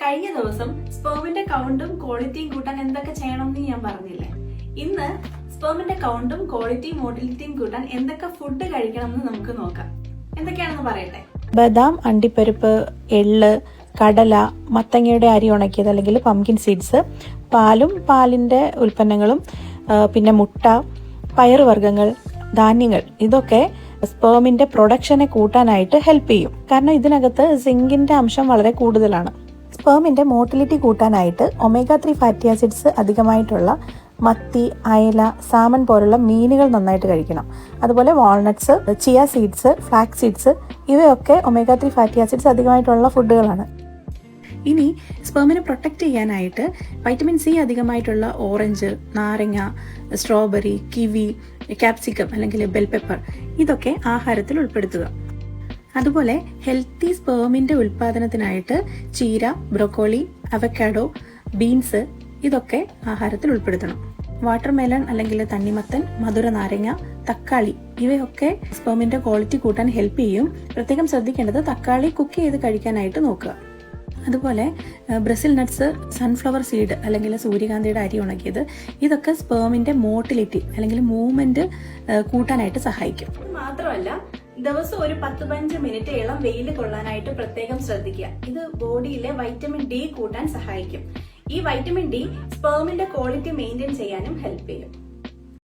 കഴിഞ്ഞ ദിവസം സ്പേമിന്റെ കൗണ്ടും ക്വാളിറ്റിയും കൂട്ടാൻ എന്തൊക്കെ ചെയ്യണമെന്ന് ഞാൻ പറഞ്ഞില്ലേ. ഇന്ന് സ്പേമിന്റെ കൗണ്ടും ക്വാളിറ്റിയും മോട്ടിലിറ്റിയും കൂട്ടാൻ എന്തൊക്കെ ഫുഡ് കഴിക്കണമെന്ന് നമുക്ക് നോക്കാം. എന്തൊക്കെയാണെന്ന് പറയട്ടെ. ബദാം, അണ്ടിപ്പരിപ്പ്, എള്ള്, കടല, മത്തങ്ങയുടെ അരി ഉണക്കിയത് അല്ലെങ്കിൽ പംകിൻ സീഡ്സ്, പാലും പാലിന്റെ ഉൽപ്പന്നങ്ങളും, പിന്നെ മുട്ട, പയറുവർഗ്ഗങ്ങൾ, ധാന്യങ്ങൾ, ഇതൊക്കെ സ്പേമിന്റെ പ്രൊഡക്ഷനെ കൂട്ടാനായിട്ട് ഹെൽപ്പ് ചെയ്യും. കാരണം ഇതിനകത്ത് സിങ്കിന്റെ അംശം വളരെ കൂടുതലാണ്. സ്പേമിന്റെ മോട്ടിലിറ്റി കൂട്ടാനായിട്ട് ഒമേഗ 3 ഫാറ്റി ആസിഡ്സ് അധികമായിട്ടുള്ള മത്തി, അയല, സാമൺ പോലുള്ള മീനുകൾ നന്നായിട്ട് കഴിക്കണം. അതുപോലെ walnuts, chia seeds, flax seeds, ഇവയൊക്കെ ഒമേഗ 3 ഫാറ്റി ആസിഡ്സ് അധികമായിട്ടുള്ള ഫുഡുകളാണ്. ഇനി സ്പേമിനെ പ്രൊട്ടക്റ്റ് ചെയ്യാനായിട്ട് വൈറ്റമിൻ സി അധികമായിട്ടുള്ള ഓറഞ്ച്, നാരങ്ങ, സ്ട്രോബെറി, കിവി, ക്യാപ്സിക്കം അല്ലെങ്കിൽ ബെൽ പെപ്പർ, ഇതൊക്കെ ആഹാരത്തിൽ ഉൾപ്പെടുത്തുക. അതുപോലെ ഹെൽത്തി സ്പേമിന്റെ ഉൽപാദനത്തിനായിട്ട് ചീര, ബ്രൊക്കോളി, അവക്കാഡോ, ബീൻസ്, ഇതൊക്കെ ആഹാരത്തിൽ ഉൾപ്പെടുത്തണം. വാട്ടർമെലൺ അല്ലെങ്കിൽ തണ്ണിമത്തൻ, മധുര നാരങ്ങ, തക്കാളി, ഇവയൊക്കെ സ്പേമിന്റെ ക്വാളിറ്റി കൂട്ടാൻ ഹെൽപ്പ് ചെയ്യും. പ്രത്യേകം ശ്രദ്ധിക്കേണ്ടത് തക്കാളി കുക്ക് ചെയ്ത് കഴിക്കാനായിട്ട് നോക്കുക. അതുപോലെ ബ്രസിൽ നട്ട്സ്, സൺഫ്ലവർ സീഡ് അല്ലെങ്കിൽ സൂര്യകാന്തിയുടെ അരി ഉണക്കിയത്, ഇതൊക്കെ സ്പേമിന്റെ മോട്ടിലിറ്റി അല്ലെങ്കിൽ മൂവ്മെന്റ് കൂട്ടാനായിട്ട് സഹായിക്കും. മാത്രമല്ല ദിവസം ഒരു 10-15 മിനിറ്റ് ഇളം വെയിൽ കൊള്ളാനായിട്ട് പ്രത്യേകം ശ്രദ്ധിക്കുക. ഇത് ബോഡിയിലെ വൈറ്റമിൻ ഡി കൂട്ടാൻ സഹായിക്കും. ഈ വൈറ്റമിൻ ഡി സ്പേമിന്റെ ക്വാളിറ്റി മെയിൻറ്റെയിൻ ചെയ്യാനും ഹെൽപ്പ് ചെയ്യും.